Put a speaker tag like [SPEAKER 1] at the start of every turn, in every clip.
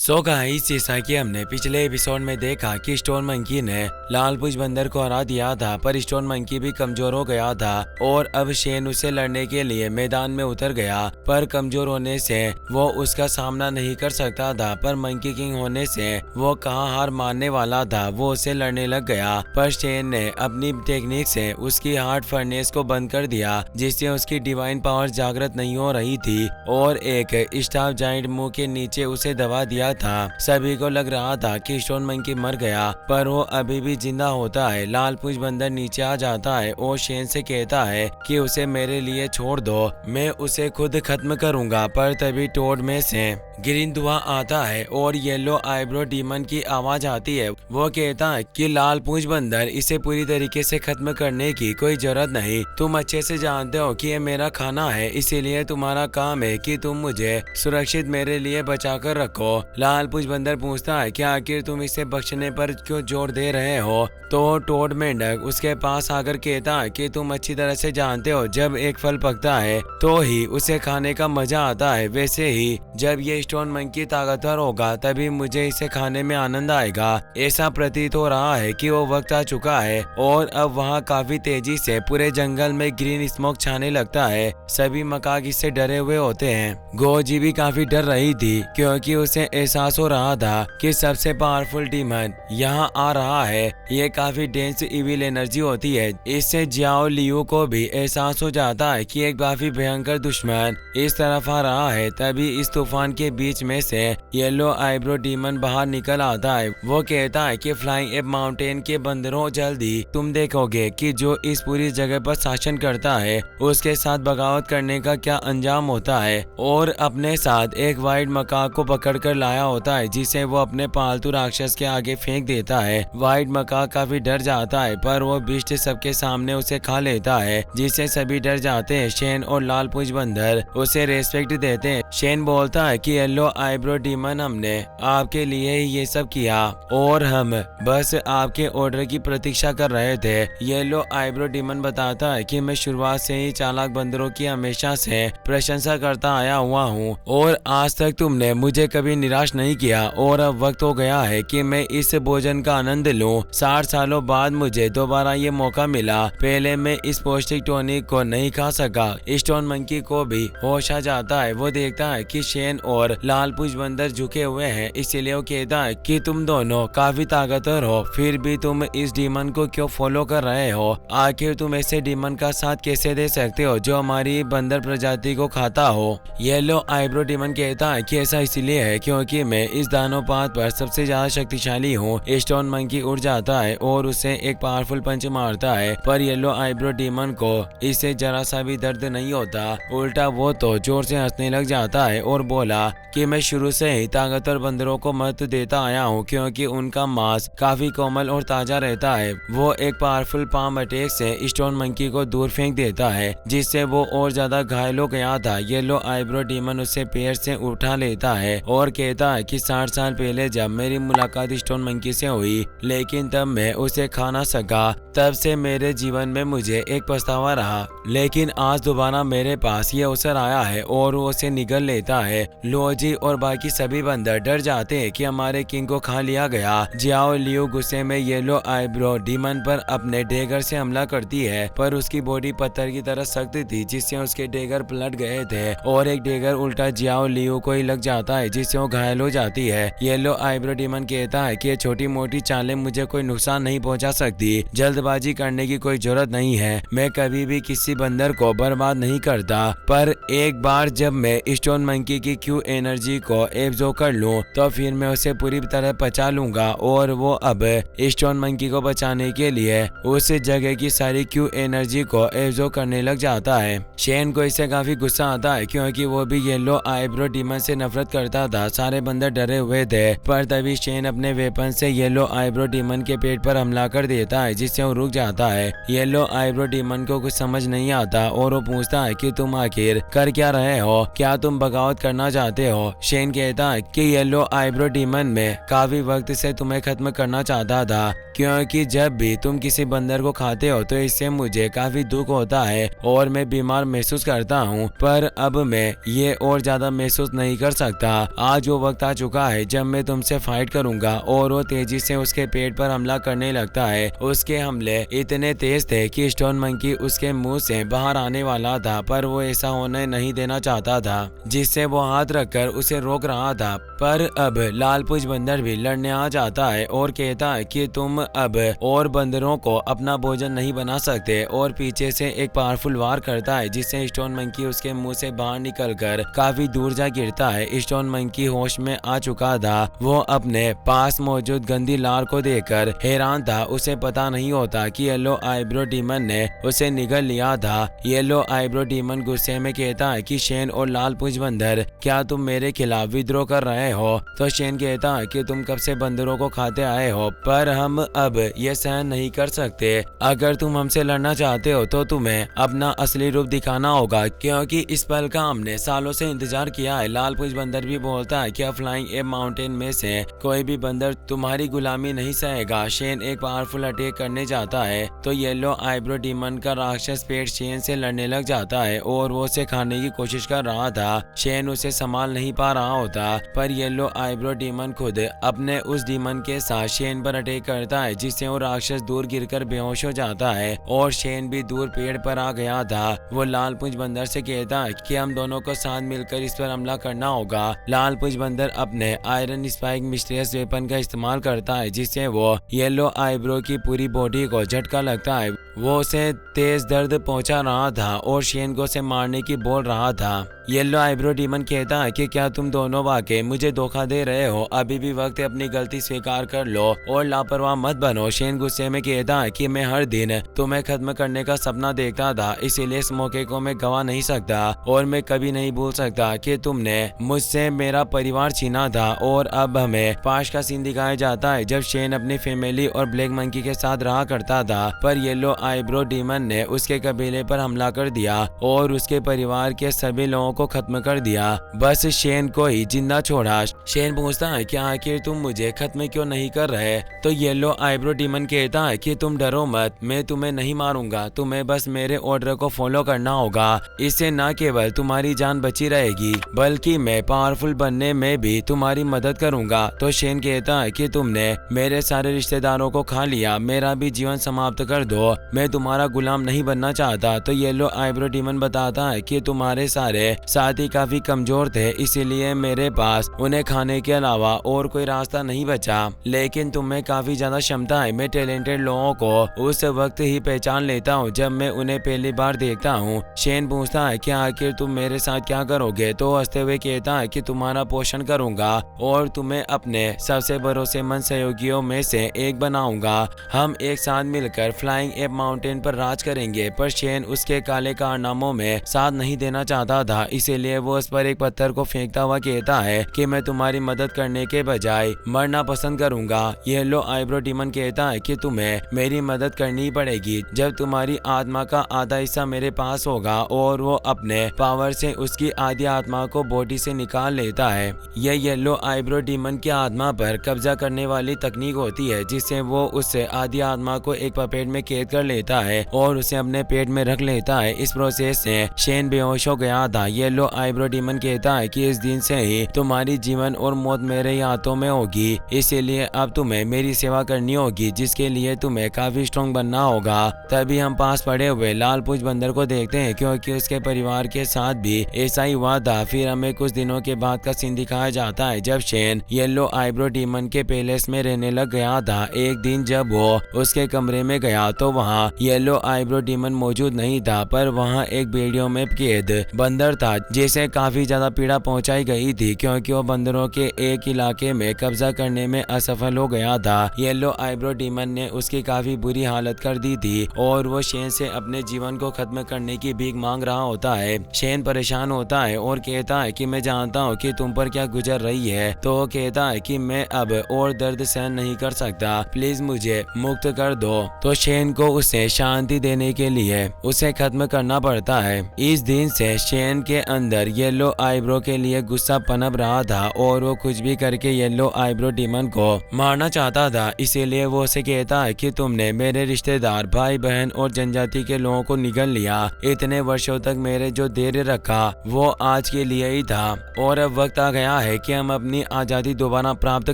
[SPEAKER 1] So guys, जैसा कि हमने पिछले एपिसोड में देखा कि स्टोन मंकी ने लाल पूंछ बंदर को हरा दिया था, पर स्टोन मंकी भी कमजोर हो गया था और अब शेन उसे लड़ने के लिए मैदान में उतर गया। पर कमजोर होने से वो उसका सामना नहीं कर सकता था, पर मंकी किंग होने से वो कहाँ हार मानने वाला था। वो उसे लड़ने लग गया, पर शेन ने अपनी टेक्निक से उसकी हार्ट फर्नेस को बंद कर दिया, जिससे उसकी डिवाइन पावर जागृत नहीं हो रही थी और एक स्टाफ जाइंट मुंह के नीचे उसे दबा दिया था। सभी को लग रहा था कि स्टोन मंकी मर गया, पर वो अभी भी जिंदा होता है। लाल पूंछ बंदर नीचे आ जाता है और शेन से कहता है कि उसे मेरे लिए छोड़ दो, मैं उसे खुद खत्म करूंगा। पर तभी टोड में से ग्रीन धुआं आता है और येलो आईब्रो डीमन की आवाज आती है। वो कहता है कि लाल पूंछ बंदर, इसे पूरी तरीके से खत्म करने की कोई जरूरत नहीं। तुम अच्छे से जानते हो कि ये मेरा खाना है, इसीलिए तुम्हारा काम है कि तुम मुझे सुरक्षित मेरे लिए बचा कर रखो। लाल पूंछ बंदर पूछता है कि आखिर तुम इसे बख्शने पर क्यों जोर दे रहे हो? तो टोड मेंढक उसके पास आकर कहता है कि तुम अच्छी तरह से जानते हो, जब एक फल पकता है तो ही उसे खाने का मजा आता है, वैसे ही जब ये स्टोन मंकी ताकतवर होगा तभी मुझे इसे खाने में आनंद आएगा। ऐसा प्रतीत हो रहा है कि वो वक्त आ चुका है और अब वहाँ काफी तेजी से पूरे जंगल में ग्रीन स्मोक छाने लगता है। सभी मकाक इससे डरे हुए होते हैं। गोजी भी काफी डर रही थी, क्योंकि उसे एहसास हो रहा था कि सबसे पावरफुल डीमन यहाँ आ रहा है। ये काफी डेंस इविल एनर्जी होती है। इससे जियाओ लियू को भी एहसास हो जाता है कि एक काफी भयंकर दुश्मन इस तरफ आ रहा है। तभी इस तूफान के बीच में से येलो आईब्रो डीमन बाहर निकल आता है। वो कहता है कि फ्लाइंग एप माउंटेन के बंदरों, जल्दी तुम देखोगे कि जो इस पूरी जगह पर शासन करता है उसके साथ बगावत करने का क्या अंजाम होता है। और अपने साथ एक वाइट मकाक को पकड़ कर लाया होता है, जिसे वो अपने पालतू राक्षस के आगे फेंक देता है। वाइट मकाक काफी डर जाता है, पर वो बिस्ट सबके सामने उसे खा लेता है, जिससे सभी डर जाते हैं। शेन और लाल पूंछ बंदर उसे रेस्पेक्ट देते हैं। शेन बोलता है कि येलो आईब्रो डीमन, हमने आपके लिए ही ये सब किया और हम बस आपके ऑर्डर की प्रतीक्षा कर रहे थे। येलो आईब्रो डीमन बताता है कि मैं शुरुआत से ही चालाक बंदरों की हमेशा से प्रशंसा करता आया हुआ हूँ और आज तक तुमने मुझे कभी निराश नहीं किया, और अब वक्त हो गया है कि मैं इस भोजन का आनंद लूं। 60 सालों बाद मुझे दोबारा ये मौका मिला। पहले मैं इस पौष्टिक टॉनिक को नहीं खा सका। स्टोन मंकी को भी होश आ जाता है। वो देखता है कि शेन और लाल पूंछ बंदर झुके हुए हैं, इसीलिए वो कहता है कि तुम दोनों काफी ताकतवर हो, फिर भी तुम इस डीमन को क्यों फॉलो कर रहे हो? आखिर तुम ऐसे डीमन का साथ कैसे दे सकते हो जो हमारी बंदर प्रजाति को खाता हो? येलो आईब्रो डीमन कहता है कि ऐसा इसलिए है क्योंकि मैं इस दानवपात पर सबसे ज्यादा शक्तिशाली हूँ। स्टोन मंकी उड़ जाता है और उसे एक पावरफुल पंच मारता है, पर येलो आईब्रो डीमन को इससे जरा सा भी दर्द नहीं होता। उल्टा वो तो जोर से हंसने लग जाता है और बोला कि मैं शुरू से ही ताकतवर बंदरों को महत्व देता आया हूँ, क्योंकि उनका मांस काफी कोमल और ताजा रहता है। वो एक पावरफुल पाम अटैक से स्टोन मंकी को दूर फेंक देता है, जिससे वो और ज्यादा घायल हो गया था। येलो आईब्रो डीमन उसे पैर से उठा लेता है और कहता है कि 60 साल पहले जब मेरी मुलाकात स्टोन मंकी से हुई, लेकिन तब मैं उसे खा ना सका। तब से मेरे जीवन में मुझे एक पछतावा रहा, लेकिन आज दोबारा मेरे पास ये अवसर आया है और वो उसे निगल लेता है। लोजी और बाकी सभी बंदर डर जाते हैं कि हमारे किंग को खा लिया गया। जियाओ लियू गुस्से में येलो आईब्रो डीमन पर अपने डेगर से हमला करती है, पर उसकी बॉडी पत्थर की तरह सख्त थी, जिससे उसके डेगर पलट गए थे और एक डेगर उल्टा जियाओ लियू को ही लग जाता है, जिससे वो घायल हो जाती है। येलो आईब्रो डीमन कहता है कि ये छोटी मोटी चालें मुझे कोई नुकसान नहीं पहुंचा सकती, जल्दबाजी करने की कोई जरूरत नहीं है। मैं कभी भी किसी बंदर को बर्बाद नहीं करता, पर एक बार जब मैं स्टोन मंकी की क्यू एनर्जी को एब्जॉर्ब कर लूं, तो फिर मैं उसे पूरी तरह पचा लूंगा। और वो अब स्टोन मंकी को बचाने के लिए उस जगह की सारी क्यू एनर्जी को एब्जॉर्ब करने लग जाता है। शेन को इससे काफी गुस्सा आता है, क्योंकि वो भी येलो आईब्रो डीमन से नफरत करता था। सारे बंदर डरे हुए थे, पर तभी शेन अपने वेपन से येलो आईब्रो डीमन के पेट पर हमला कर देता है, जिससे वो रुक जाता है। येलो आईब्रो डीमन को कुछ समझ नहीं आता और वो पूछता है कि तुम आखिर कर क्या रहे हो? क्या तुम बगावत करना चाहते हो? शेन कहता है कि येलो आईब्रो डीमन में काफी वक्त से तुम्हें खत्म करना चाहता था, क्योंकि जब भी तुम किसी बंदर को खाते हो तो इससे मुझे काफी दुख होता है और मैं बीमार महसूस करता हूँ, पर अब मैं ये और ज्यादा महसूस नहीं कर सकता। आज वो वक्त आ चुका है जब मैं तुमसे फाइट करूंगा। और वो तेजी से उसके पेट पर हमला करने लगता है। उसके हमले इतने तेज थे कि स्टोन मंकी उसके मुंह से बाहर आने वाला था, पर वो ऐसा होने नहीं देना चाहता था, जिससे वो हाथ रखकर उसे रोक रहा था। पर अब लालपुज बंदर भी लड़ने आ जाता है और कहता है कि तुम अब और बंदरों को अपना भोजन नहीं बना सकते, और पीछे से एक पावरफुल वार करता है जिससे स्टोन मंकी उसके मुंह से बाहर निकलकर काफी दूर जा गिरता है। स्टोन मंकी होश में आ चुका था। वो अपने पास मौजूद गंदी लार को देखकर हैरान था। उसे पता नहीं होता कि येलो आईब्रो डीमन ने उसे निगल लिया था। येलो आईब्रो डीमन गुस्से में कहता है कि शेन और लालपुज बंदर, क्या तुम मेरे खिलाफ विद्रोह कर रहे हो? तो शेन कहता है कि तुम कब से बंदरों को खाते आए हो, पर हम अब ये सहन नहीं कर सकते। अगर तुम हमसे लड़ना चाहते हो तो तुम्हें अपना असली रूप दिखाना होगा, क्योंकि इस पल का हमने सालों से इंतजार किया है। लालपुज बंदर भी बोलता है कि फ्लाइंग एप माउंटेन में से कोई भी बंदर तुम्हारी गुलामी नहीं सहेगा। शेन एक पावरफुल अटैक करने जाता है तो येलो आईब्रो डीमन का राक्षस पेट शेन से लड़ने लग जाता है और वो उसे खाने की कोशिश कर रहा था। शेन उसे संभाल नहीं पा रहा होता, पर येलो आईब्रो डीमन खुद अपने उस डीमन के साथ शेन पर अटैक करता है, जिससे वो राक्षस दूर गिरकर बेहोश हो जाता है। और शेन भी दूर पेड़ पर आ गया था। वो लालपुज बंदर से कहता है कि हम दोनों को साथ मिलकर इस पर हमला करना होगा। लालपुज बंदर अपने आयरन स्पाइक मिस्टीरियस वेपन का इस्तेमाल करता है, जिससे वो येलो आईब्रो की पूरी बॉडी को झटका लगता है। वो उसे तेज दर्द पहुंचा रहा था और शेन को उसे मारने की बोल रहा था। येलो आईब्रो डीमन कहता है कि क्या तुम दोनों वाकई मुझे धोखा दे रहे हो? अभी भी वक्त है अपनी गलती स्वीकार कर लो और लापरवाह मत बनो। शेन गुस्से में कहता है कि मैं हर दिन तुम्हें खत्म करने का सपना देखता था, इसीलिए इस मौके को मैं गवा नहीं सकता और मैं कभी नहीं भूल सकता कि तुमने मुझसे मेरा परिवार छीना था। और अब हमें पास का सीन दिखाया जाता है जब शेन अपनी फैमिली और ब्लैक मंकी के साथ रहा करता था, पर येलो आईब्रो डीमन ने उसके कबीले पर हमला कर दिया और उसके परिवार के सभी लोगों को खत्म कर दिया, बस शेन को ही जिंदा छोड़ा। शेन पूछता है कि आखिर तुम मुझे खत्म क्यों नहीं कर रहे? तो येलो आईब्रो डीमन कहता है कि तुम डरो मत, मैं तुम्हें नहीं मारूंगा, तुम्हें बस मेरे ऑर्डर को फॉलो करना होगा। इससे न केवल तुम्हारी जान बची रहेगी, बल्कि मैं पावरफुल बनने में भी तुम्हारी मदद करूंगा। तो शेन कहता है कि तुमने मेरे सारे रिश्तेदारों को खा लिया, मेरा भी जीवन समाप्त कर दो, मैं तुम्हारा गुलाम नहीं बनना चाहता। तो येलो आईब्रो डीमन बताता है कि तुम्हारे सारे साथी काफी कमजोर थे, इसीलिए मेरे पास उन्हें खाने के अलावा और कोई रास्ता नहीं बचा। लेकिन तुम में काफी ज्यादा क्षमता है। मैं टैलेंटेड लोगों को उस वक्त ही पहचान लेता हूँ जब मैं उन्हें पहली बार देखता हूँ। शेन पूछता है कि आखिर तुम मेरे साथ क्या करोगे? तो हंसते हुए कहता है कि तुम्हारा पोषण करूंगा और तुम्हें अपने सबसे भरोसेमंद सहयोगियों में से एक बनाऊंगा। हम एक साथ मिलकर फ्लाइंग एप माउंटेन पर राज करेंगे। पर शेन उसके काले कारनामों में साथ नहीं देना चाहता था, इसीलिए वो उस पर एक पत्थर को फेंकता हुआ कहता है कि मैं तुम्हारी मदद करने के बजाय मरना पसंद करूंगा। येलो आईब्रो डीमन कहता है कि तुम्हें मेरी मदद करनी पड़ेगी जब तुम्हारी आत्मा का आधा हिस्सा मेरे पास होगा। और वो अपने पावर से उसकी आधी आत्मा को बॉडी से निकाल लेता है। यह येलो आईब्रो डीमन की आत्मा पर कब्जा करने वाली तकनीक होती है, जिससे वो उससे आधी आत्मा को एक पपेट में कैद कर लेता है और उसे अपने पेट में रख लेता है। इस प्रोसेस से शेन बेहोश हो गया था। येलो आईब्रो डीमन कहता है कि इस दिन से ही तुम्हारी जीवन और मौत मेरे हाथों में होगी, इसीलिए अब तुम्हें मेरी सेवा करनी होगी, जिसके लिए तुम्हें काफी स्ट्रॉन्ग बनना होगा। तभी हम पास पड़े हुए लालपुज बंदर को देखते हैं, क्योंकि उसके परिवार के साथ भी ऐसा ही हुआ था। फिर हमें कुछ दिनों के बाद का सीन दिखाया जाता है जब शेन येलो आईब्रो डीमन के पैलेस में रहने लग गया था। एक दिन जब वो उसके कमरे में गया तो वहाँ येलो आईब्रो डीमन मौजूद नहीं था, पर वहाँ एक बेड़ियों में कैद बंदर था जिसे काफी ज्यादा पीड़ा पहुंचाई गई थी, क्योंकि वो बंदरों के एक इलाके में कब्जा करने में असफल हो गया था। येलो आईब्रो डीमन ने उसकी काफी बुरी हालत कर दी थी और वो शेन से अपने जीवन को खत्म करने की भीख मांग रहा होता है। शेन परेशान होता है और कहता है कि मैं जानता हूँ कि तुम पर क्या गुजर रही है। तो वो कहता है कि मैं अब और दर्द सहन नहीं कर सकता, प्लीज मुझे मुक्त कर दो। तो शेन को उसे शांति देने के लिए उसे खत्म करना पड़ता है। इस दिन से शेन के अंदर येलो आईब्रो के लिए गुस्सा पनप रहा था और वो कुछ भी करके येलो आईब्रो डीमन को मारना चाहता था। इसीलिए वो उसे कहता है कि तुमने मेरे रिश्तेदार, भाई बहन और जनजाति के लोगों को निगल लिया। इतने वर्षों तक मेरे जो धैर्य रखा वो आज के लिए ही था और अब वक्त आ गया है कि हम अपनी आज़ादी दोबारा प्राप्त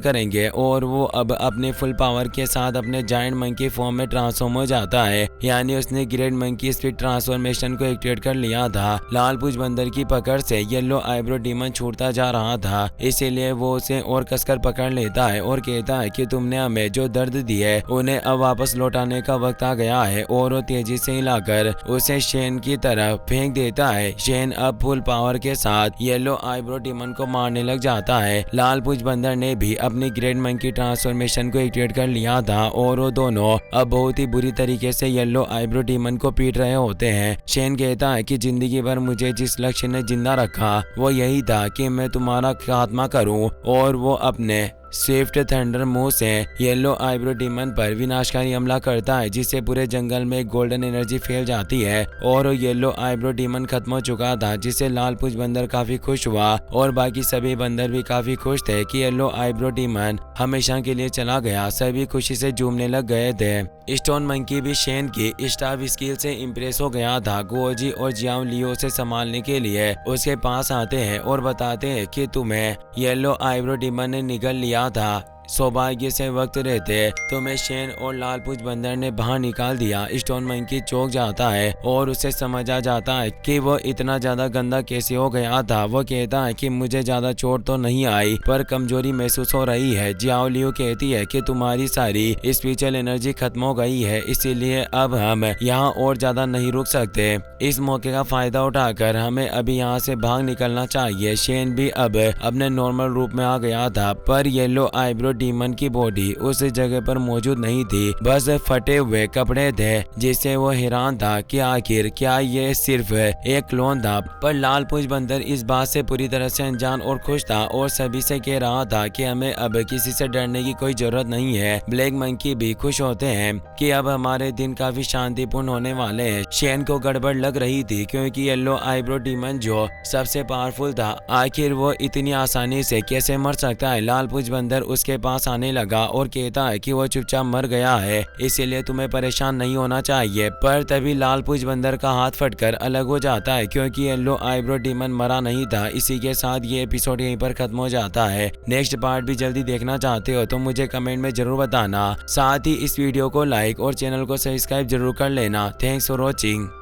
[SPEAKER 1] करेंगे और वो अब अपने फुल पावर के साथ अपने जायंट मंकी फॉर्म में ट्रांसफॉर्म हो जाता है। यानी उसने ग्रेट मंकी स्पीड ट्रांसफॉर्मेशन को एक्टिवेट कर लिया था। लाल पूंछ बंदर की पकड़ से येलो आईब्रो डीमन छूटता जा रहा था, इसीलिए वो उसे और कसकर पकड़ लेता है और कहता है कि तुमने हमें जो दर्द दी है उन्हें अब वापस लौटाने का वक्त आ गया है, और वो तेजी से हिलाकर उसे शेन की तरफ फेंक देता है। शेन अब फुल पावर के साथ येलो आईब्रो डीमन को मारने लग जाता है। लाल पूंछ बंदर ने भी अपनी ग्रेट मंकी ट्रांसफॉर्मेशन को एक्टिवेट कर लिया था और वो दोनों अब बहुत ही बुरी तरीके से येलो आईब्रो डीमन को पीट रहे होते हैं। शेन कहता है कि जिंदगी भर मुझे जिस लक्ष्य ने जिंदा रखा वो यही था कि मैं तुम्हारा खात्मा करूं, और वो अपने स्विफ्ट थंडर मुंह से येलो आईब्रो डीमन पर विनाशकारी हमला करता है, जिससे पूरे जंगल में गोल्डन एनर्जी फैल जाती है और येलो आईब्रो डीमन खत्म हो चुका था, जिससे लाल पूंछ बंदर काफी खुश हुआ और बाकी सभी बंदर भी काफी खुश थे कि येलो आईब्रो डीमन हमेशा के लिए चला गया। सभी खुशी से झूमने लग गए थे। स्टोन मंकी भी शेन की स्टाफ स्किल से इम्प्रेस हो गया था। गोजी और जियाओ लियो से संभालने के लिए उसके पास आते हैं और बताते हैं कि तुम्हें येलो आईब्रो डीमन ने निगल लिया था। सौभाग्य से वक्त रहते तुम्हें शेन और लाल पूंछ बंदर ने बाहर निकाल दिया। स्टोन मंकी चौंक जाता है और उसे समझ आ जाता है कि वो इतना ज्यादा गंदा कैसे हो गया था। वो कहता है कि मुझे ज्यादा चोट तो नहीं आई पर कमजोरी महसूस हो रही है। जियाओ लियो कहती है कि तुम्हारी सारी स्पिरिचुअल एनर्जी खत्म हो गई है, इसीलिए अब हम यहाँ और ज्यादा नहीं रुक सकते। इस मौके का फायदा उठाकर हमें अभी यहाँ से भाग निकलना चाहिए। शेन भी अब अपने नॉर्मल रूप में आ गया था, पर येलो आईब्रो डीमन की बॉडी उस जगह पर मौजूद नहीं थी, बस फटे हुए कपड़े थे, जिससे वो हैरान था कि आखिर क्या ये सिर्फ एक क्लोन था। पर लाल पूंछ बंदर इस बात से पूरी तरह से अनजान और खुश था और सभी से कह रहा था कि हमें अब किसी से डरने की कोई जरूरत नहीं है। ब्लैक मंकी भी खुश होते हैं कि अब हमारे दिन काफी शांतिपूर्ण होने वाले हैं। शेन को गड़बड़ लग रही थी क्योंकि येलो आईब्रो डीमन जो सबसे पावरफुल था, आखिर वो इतनी आसानी से कैसे मर सकता है। लाल पूंछ बंदर उसके पास आने लगा और कहता है कि वो चुपचाप मर गया है, इसीलिए तुम्हें परेशान नहीं होना चाहिए। पर तभी लाल पूंछ बंदर का हाथ फटकर अलग हो जाता है क्योंकि येलो आईब्रो डीमन मरा नहीं था। इसी के साथ ये एपिसोड यहीं पर खत्म हो जाता है। नेक्स्ट पार्ट भी जल्दी देखना चाहते हो तो मुझे कमेंट में जरूर बताना। साथ ही इस वीडियो को लाइक और चैनल को सब्सक्राइब जरूर कर लेना। Thanks for watching.